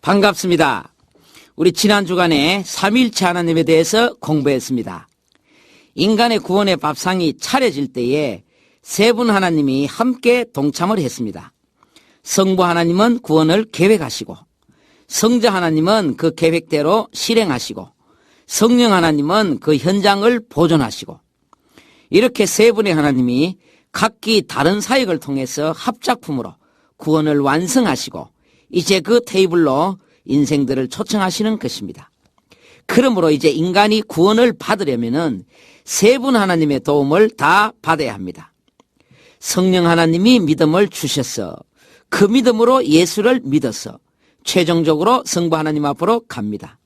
반갑습니다. 우리 지난 주간에 삼위일체 하나님에 대해서 공부했습니다. 인간의 구원의 밥상이 차려질 때에 세 분 하나님이 함께 동참을 했습니다. 성부 하나님은 구원을 계획하시고, 성자 하나님은 그 계획대로 실행하시고, 성령 하나님은 그 현장을 보존하시고, 이렇게 세 분의 하나님이 각기 다른 사역을 통해서 합작품으로 구원을 완성하시고, 이제 그 테이블로 인생들을 초청하시는 것입니다. 그러므로 이제 인간이 구원을 받으려면은 세 분 하나님의 도움을 다 받아야 합니다. 성령 하나님이 믿음을 주셔서 그 믿음으로 예수를 믿어서 최종적으로 성부 하나님 앞으로 갑니다.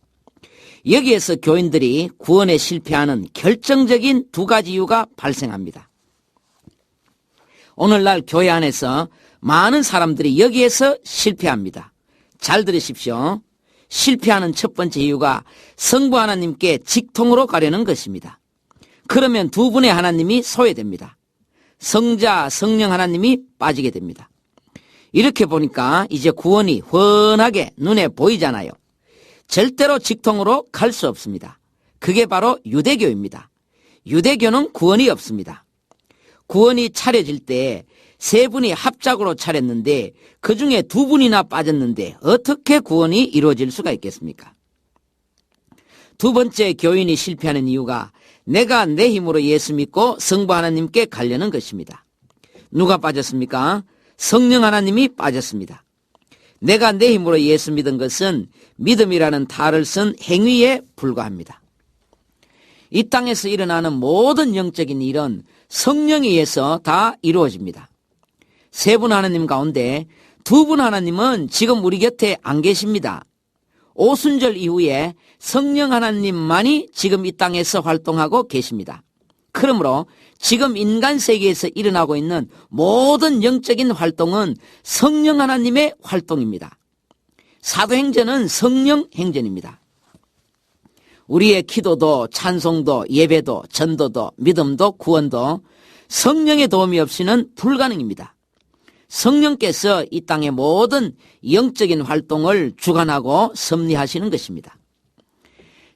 여기에서 교인들이 구원에 실패하는 결정적인 두 가지 이유가 발생합니다. 오늘날 교회 안에서 많은 사람들이 여기에서 실패합니다. 잘 들으십시오. 실패하는 첫 번째 이유가 성부 하나님께 직통으로 가려는 것입니다. 그러면 두 분의 하나님이 소외됩니다. 성자, 성령 하나님이 빠지게 됩니다. 이렇게 보니까 이제 구원이 훤하게 눈에 보이잖아요. 절대로 직통으로 갈 수 없습니다. 그게 바로 유대교입니다. 유대교는 구원이 없습니다. 구원이 차려질 때 세 분이 합작으로 차렸는데 그 중에 두 분이나 빠졌는데 어떻게 구원이 이루어질 수가 있겠습니까? 두 번째 교인이 실패하는 이유가 내가 내 힘으로 예수 믿고 성부 하나님께 가려는 것입니다. 누가 빠졌습니까? 성령 하나님이 빠졌습니다. 내가 내 힘으로 예수 믿은 것은 믿음이라는 탈을 쓴 행위에 불과합니다. 이 땅에서 일어나는 모든 영적인 일은 성령에 의해서 다 이루어집니다. 세 분 하나님 가운데 두 분 하나님은 지금 우리 곁에 안 계십니다. 오순절 이후에 성령 하나님만이 지금 이 땅에서 활동하고 계십니다. 그러므로 지금 인간 세계에서 일어나고 있는 모든 영적인 활동은 성령 하나님의 활동입니다. 사도행전은 성령 행전입니다. 우리의 기도도 찬송도 예배도 전도도 믿음도 구원도 성령의 도움이 없이는 불가능입니다. 성령께서 이 땅의 모든 영적인 활동을 주관하고 섭리하시는 것입니다.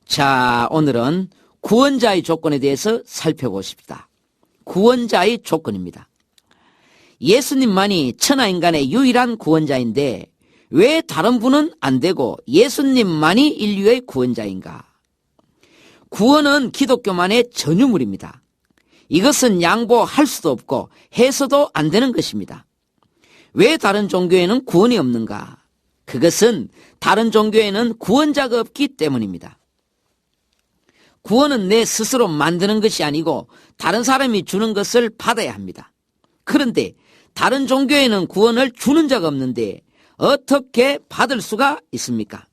자, 오늘은 구원자의 조건에 대해서 살펴보십시다. 구원자의 조건입니다. 예수님만이 천하인간의 유일한 구원자인데 왜 다른 분은 안 되고 예수님만이 인류의 구원자인가? 구원은 기독교만의 전유물입니다. 이것은 양보할 수도 없고 해서도 안 되는 것입니다. 왜 다른 종교에는 구원이 없는가? 그것은 다른 종교에는 구원자가 없기 때문입니다. 구원은 내 스스로 만드는 것이 아니고 다른 사람이 주는 것을 받아야 합니다. 그런데 다른 종교에는 구원을 주는 자가 없는데 어떻게 받을 수가 있습니까?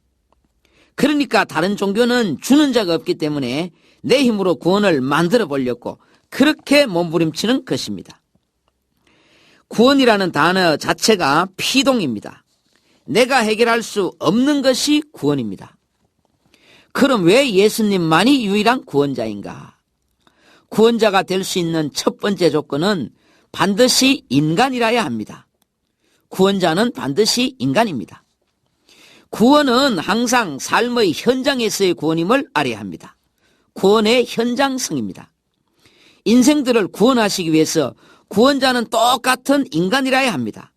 그러니까 다른 종교는 주는 자가 없기 때문에 내 힘으로 구원을 만들어 보려고 그렇게 몸부림치는 것입니다. 구원이라는 단어 자체가 피동입니다. 내가 해결할 수 없는 것이 구원입니다. 그럼 왜 예수님만이 유일한 구원자인가? 구원자가 될 수 있는 첫 번째 조건은 반드시 인간이라야 합니다. 구원자는 반드시 인간입니다. 구원은 항상 삶의 현장에서의 구원임을 알아야 합니다. 구원의 현장성입니다. 인생들을 구원하시기 위해서 구원자는 똑같은 인간이라야 합니다.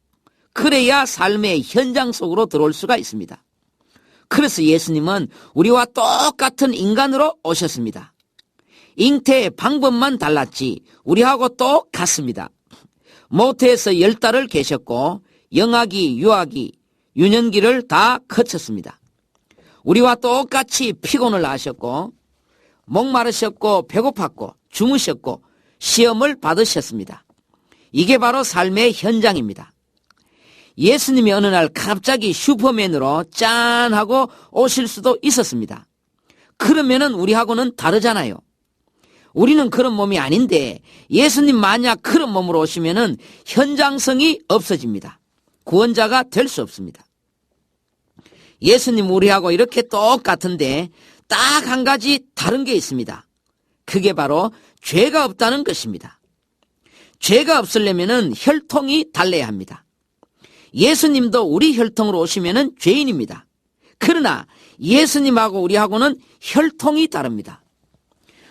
그래야 삶의 현장 속으로 들어올 수가 있습니다. 그래서 예수님은 우리와 똑같은 인간으로 오셨습니다. 잉태의 방법만 달랐지 우리하고 똑같습니다. 모태에서 10달을 계셨고 영아기, 유아기, 유년기를 다 거쳤습니다. 우리와 똑같이 피곤을 하셨고 목마르셨고 배고팠고 주무셨고 시험을 받으셨습니다. 이게 바로 삶의 현장입니다. 예수님이 어느 날 갑자기 슈퍼맨으로 짠 하고 오실 수도 있었습니다. 그러면은 우리하고는 다르잖아요. 우리는 그런 몸이 아닌데 예수님 만약 그런 몸으로 오시면은 현장성이 없어집니다. 구원자가 될 수 없습니다. 예수님 우리하고 이렇게 똑같은데 딱 한 가지 다른 게 있습니다. 그게 바로 죄가 없다는 것입니다. 죄가 없으려면은 혈통이 달라야 합니다. 예수님도 우리 혈통으로 오시면은 죄인입니다. 그러나 예수님하고 우리하고는 혈통이 다릅니다.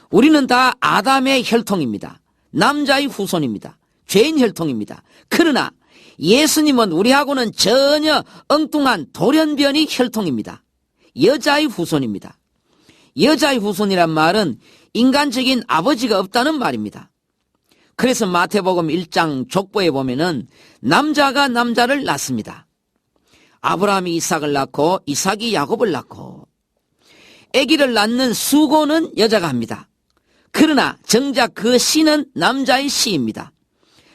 우리는 다 아담의 혈통입니다. 남자의 후손입니다. 죄인 혈통입니다. 그러나 예수님은 우리하고는 전혀 엉뚱한 돌연변이 혈통입니다. 여자의 후손입니다. 여자의 후손이란 말은 인간적인 아버지가 없다는 말입니다. 그래서 마태복음 1장 족보에 보면은 남자가 남자를 낳습니다. 아브라함이 이삭을 낳고 이삭이 야곱을 낳고, 아기를 낳는 수고는 여자가 합니다. 그러나 정작 그 씨는 남자의 씨입니다.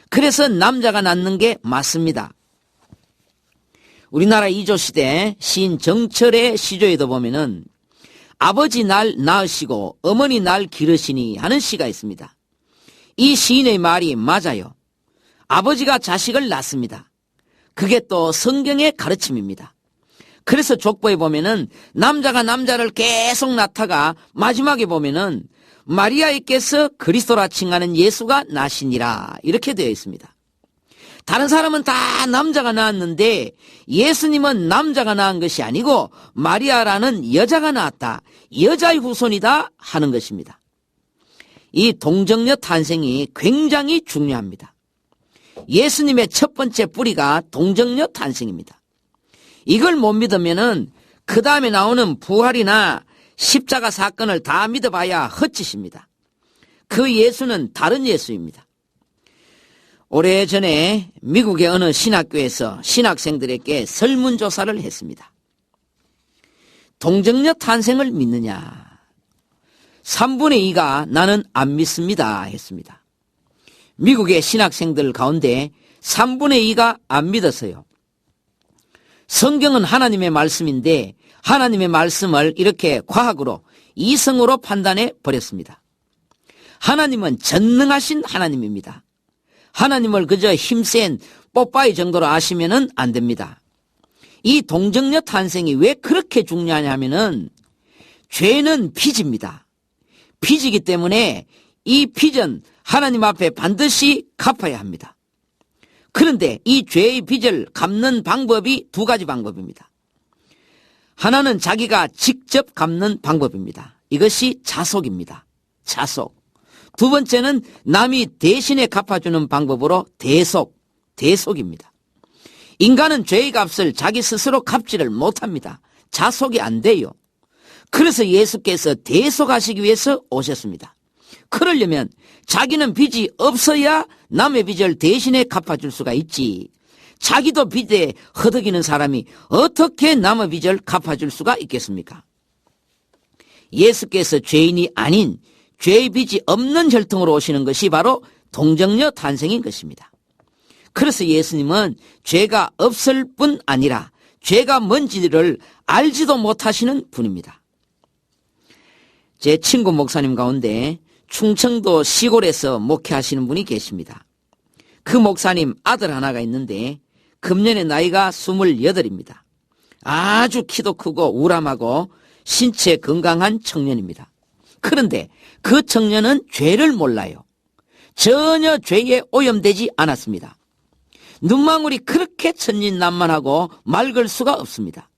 그래서 남자가 낳는 게 맞습니다. 우리나라 이조시대 시인 정철의 시조에도 보면은 아버지 날 낳으시고 어머니 날 기르시니 하는 시가 있습니다. 이 시인의 말이 맞아요. 아버지가 자식을 낳습니다. 그게 또 성경의 가르침입니다. 그래서 족보에 보면은 남자가 남자를 계속 낳다가 마지막에 보면은 마리아에게서 그리스도라 칭하는 예수가 나시니라 이렇게 되어 있습니다. 다른 사람은 다 남자가 낳았는데 예수님은 남자가 낳은 것이 아니고 마리아라는 여자가 낳았다. 여자의 후손이다 하는 것입니다. 이 동정녀 탄생이 굉장히 중요합니다. 예수님의 첫 번째 뿌리가 동정녀 탄생입니다. 이걸 못 믿으면은 그 다음에 나오는 부활이나 십자가 사건을 다 믿어봐야 헛짓입니다. 그 예수는 다른 예수입니다. 오래전에 미국의 어느 신학교에서 신학생들에게 설문조사를 했습니다. 동정녀 탄생을 믿느냐? 3분의 2가 나는 안 믿습니다 했습니다. 미국의 신학생들 가운데 3분의 2가 안 믿었어요. 성경은 하나님의 말씀인데 하나님의 말씀을 이렇게 과학으로 이성으로 판단해 버렸습니다. 하나님은 전능하신 하나님입니다. 하나님을 그저 힘센 뽀빠이 정도로 아시면은 안 됩니다. 이 동정녀 탄생이 왜 그렇게 중요하냐 하면은 죄는 빚입니다. 빚이기 때문에 이 빚은 하나님 앞에 반드시 갚아야 합니다. 그런데 이 죄의 빚을 갚는 방법이 두 가지 방법입니다. 하나는 자기가 직접 갚는 방법입니다. 이것이 자속입니다. 자속. 두 번째는 남이 대신에 갚아주는 방법으로 대속입니다. 인간은 죄의 값을 자기 스스로 갚지를 못합니다. 자속이 안 돼요. 그래서 예수께서 대속하시기 위해서 오셨습니다. 그러려면 자기는 빚이 없어야 남의 빚을 대신에 갚아줄 수가 있지. 자기도 빚에 허덕이는 사람이 어떻게 남의 빚을 갚아줄 수가 있겠습니까? 예수께서 죄인이 아닌 죄의 빚이 없는 혈통으로 오시는 것이 바로 동정녀 탄생인 것입니다. 그래서 예수님은 죄가 없을 뿐 아니라 죄가 뭔지를 알지도 못하시는 분입니다. 제 친구 목사님 가운데 충청도 시골에서 목회하시는 분이 계십니다. 그 목사님 아들 하나가 있는데 금년에 나이가 28입니다. 아주 키도 크고 우람하고 신체 건강한 청년입니다. 그런데 그 청년은 죄를 몰라요. 전혀 죄에 오염되지 않았습니다. 눈망울이 그렇게 천진난만하고 맑을 수가 없습니다.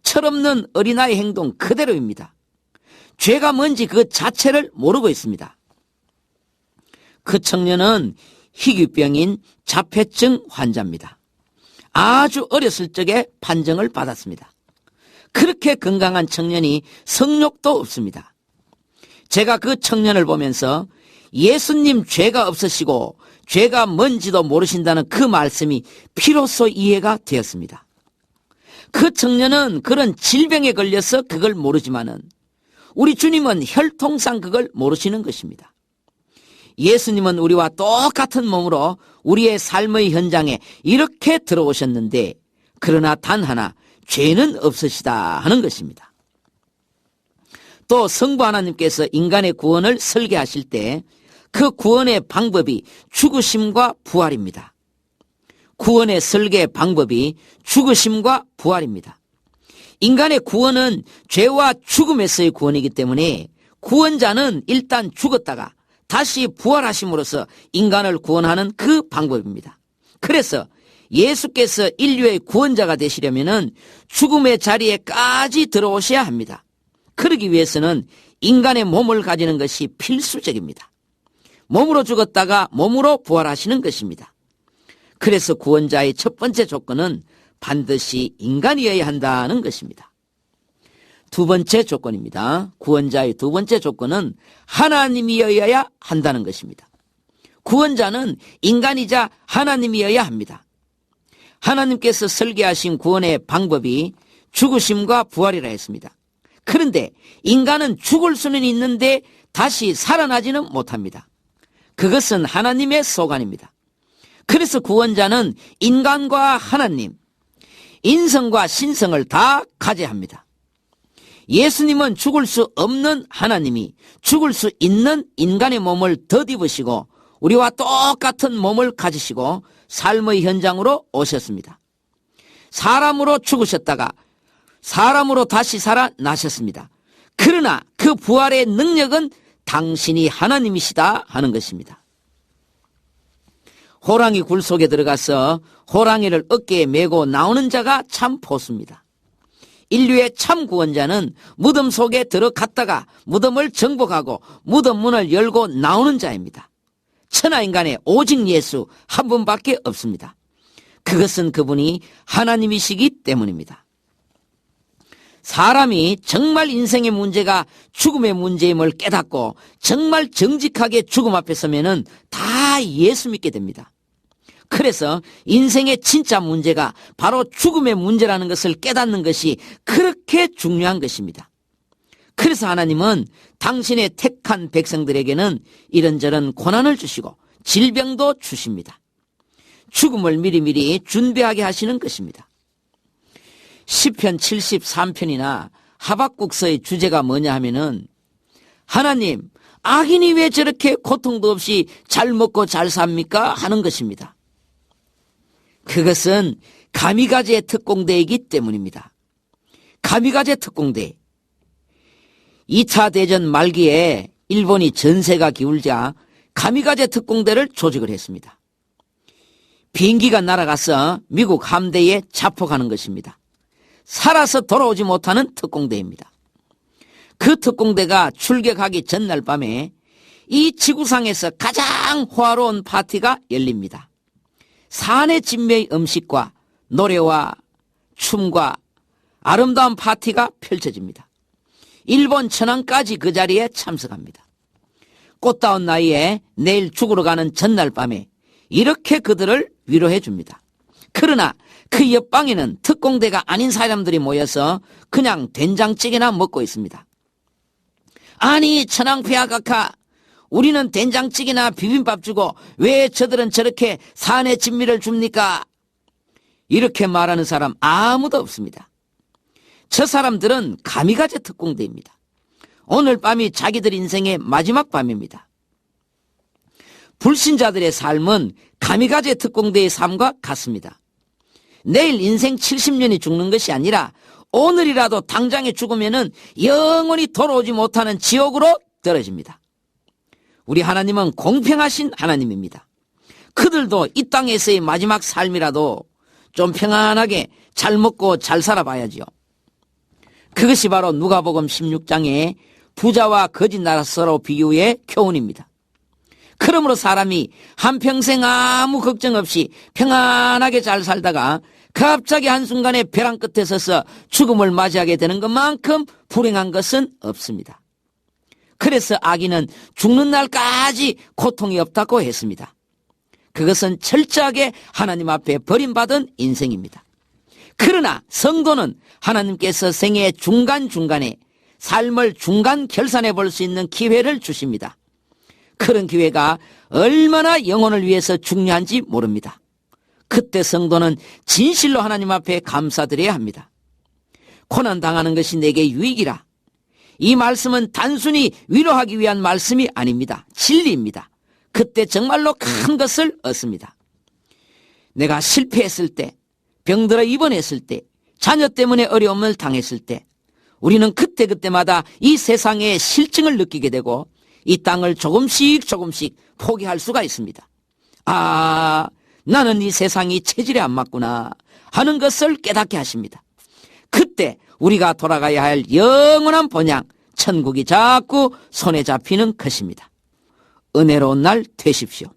철없는 어린아이 행동 그대로입니다. 죄가 뭔지 그 자체를 모르고 있습니다. 그 청년은 희귀병인 자폐증 환자입니다. 아주 어렸을 적에 판정을 받았습니다. 그렇게 건강한 청년이 성욕도 없습니다. 제가 그 청년을 보면서 예수님 죄가 없으시고 죄가 뭔지도 모르신다는 그 말씀이 비로소 이해가 되었습니다. 그 청년은 그런 질병에 걸려서 그걸 모르지만은 우리 주님은 혈통상 그걸 모르시는 것입니다. 예수님은 우리와 똑같은 몸으로 우리의 삶의 현장에 이렇게 들어오셨는데 그러나 단 하나 죄는 없으시다 하는 것입니다. 또 성부 하나님께서 인간의 구원을 설계하실 때 그 구원의 방법이 죽으심과 부활입니다. 구원의 설계 방법이 죽으심과 부활입니다. 인간의 구원은 죄와 죽음에서의 구원이기 때문에 구원자는 일단 죽었다가 다시 부활하심으로써 인간을 구원하는 그 방법입니다. 그래서 예수께서 인류의 구원자가 되시려면은 죽음의 자리에까지 들어오셔야 합니다. 그러기 위해서는 인간의 몸을 가지는 것이 필수적입니다. 몸으로 죽었다가 몸으로 부활하시는 것입니다. 그래서 구원자의 첫 번째 조건은 반드시 인간이어야 한다는 것입니다. 두 번째 조건입니다. 구원자의 두 번째 조건은 하나님이어야 한다는 것입니다. 구원자는 인간이자 하나님이어야 합니다. 하나님께서 설계하신 구원의 방법이 죽으심과 부활이라 했습니다. 그런데 인간은 죽을 수는 있는데 다시 살아나지는 못합니다. 그것은 하나님의 소관입니다. 그래서 구원자는 인간과 하나님, 인성과 신성을 다 가져야 합니다. 예수님은 죽을 수 없는 하나님이 죽을 수 있는 인간의 몸을 덧입으시고 우리와 똑같은 몸을 가지시고 삶의 현장으로 오셨습니다. 사람으로 죽으셨다가 사람으로 다시 살아나셨습니다. 그러나 그 부활의 능력은 당신이 하나님이시다 하는 것입니다. 호랑이 굴 속에 들어가서 호랑이를 어깨에 메고 나오는 자가 참 포수입니다. 인류의 참 구원자는 무덤 속에 들어갔다가 무덤을 정복하고 무덤 문을 열고 나오는 자입니다. 천하인간에 오직 예수 한 분밖에 없습니다. 그것은 그분이 하나님이시기 때문입니다. 사람이 정말 인생의 문제가 죽음의 문제임을 깨닫고 정말 정직하게 죽음 앞에 서면은 다 예수 믿게 됩니다. 그래서 인생의 진짜 문제가 바로 죽음의 문제라는 것을 깨닫는 것이 그렇게 중요한 것입니다. 그래서 하나님은 당신의 택한 백성들에게는 이런저런 고난을 주시고 질병도 주십니다. 죽음을 미리미리 준비하게 하시는 것입니다. 시편 73편이나 하박국서의 주제가 뭐냐 하면은 하나님, 악인이 왜 저렇게 고통도 없이 잘 먹고 잘 삽니까? 하는 것입니다. 그것은 가미가제 특공대이기 때문입니다. 가미가제 특공대. 2차 대전 말기에 일본이 전세가 기울자 가미가제 특공대를 조직을 했습니다. 비행기가 날아가서 미국 함대에 자폭하는 것입니다. 살아서 돌아오지 못하는 특공대입니다. 그 특공대가 출격하기 전날 밤에 이 지구상에서 가장 호화로운 파티가 열립니다. 산의 진미의 음식과 노래와 춤과 아름다운 파티가 펼쳐집니다. 일본 천황까지 그 자리에 참석합니다. 꽃다운 나이에 내일 죽으러 가는 전날 밤에 이렇게 그들을 위로해 줍니다. 그러나 그 옆방에는 특공대가 아닌 사람들이 모여서 그냥 된장찌개나 먹고 있습니다. 아니 천황폐하 각하, 우리는 된장찌개나 비빔밥 주고 왜 저들은 저렇게 산의 진미를 줍니까? 이렇게 말하는 사람 아무도 없습니다. 저 사람들은 가미가제 특공대입니다. 오늘 밤이 자기들 인생의 마지막 밤입니다. 불신자들의 삶은 가미가제 특공대의 삶과 같습니다. 내일 인생 70년이 죽는 것이 아니라 오늘이라도 당장에 죽으면은 영원히 돌아오지 못하는 지옥으로 떨어집니다. 우리 하나님은 공평하신 하나님입니다. 그들도 이 땅에서의 마지막 삶이라도 좀 평안하게 잘 먹고 잘 살아봐야지요. 그것이 바로 누가복음 16장의 부자와 거짓 나라서로 비유의 교훈입니다. 그러므로 사람이 한평생 아무 걱정 없이 평안하게 잘 살다가 갑자기 한순간에 벼랑 끝에 서서 죽음을 맞이하게 되는 것만큼 불행한 것은 없습니다. 그래서 악인은 죽는 날까지 고통이 없다고 했습니다. 그것은 철저하게 하나님 앞에 버림받은 인생입니다. 그러나 성도는 하나님께서 생애의 중간중간에 삶을 중간 결산해 볼 수 있는 기회를 주십니다. 그런 기회가 얼마나 영혼을 위해서 중요한지 모릅니다. 그때 성도는 진실로 하나님 앞에 감사드려야 합니다. 고난당하는 것이 내게 유익이라. 이 말씀은 단순히 위로하기 위한 말씀이 아닙니다. 진리입니다. 그때 정말로 큰 것을 얻습니다. 내가 실패했을 때, 병들어 입원했을 때, 자녀 때문에 어려움을 당했을 때 우리는 그때마다 이 세상의 실증을 느끼게 되고 이 땅을 조금씩 포기할 수가 있습니다. 나는 이 세상이 체질에 안 맞구나 하는 것을 깨닫게 하십니다. 그때 우리가 돌아가야 할 영원한 본향, 천국이 자꾸 손에 잡히는 것입니다. 은혜로운 날 되십시오.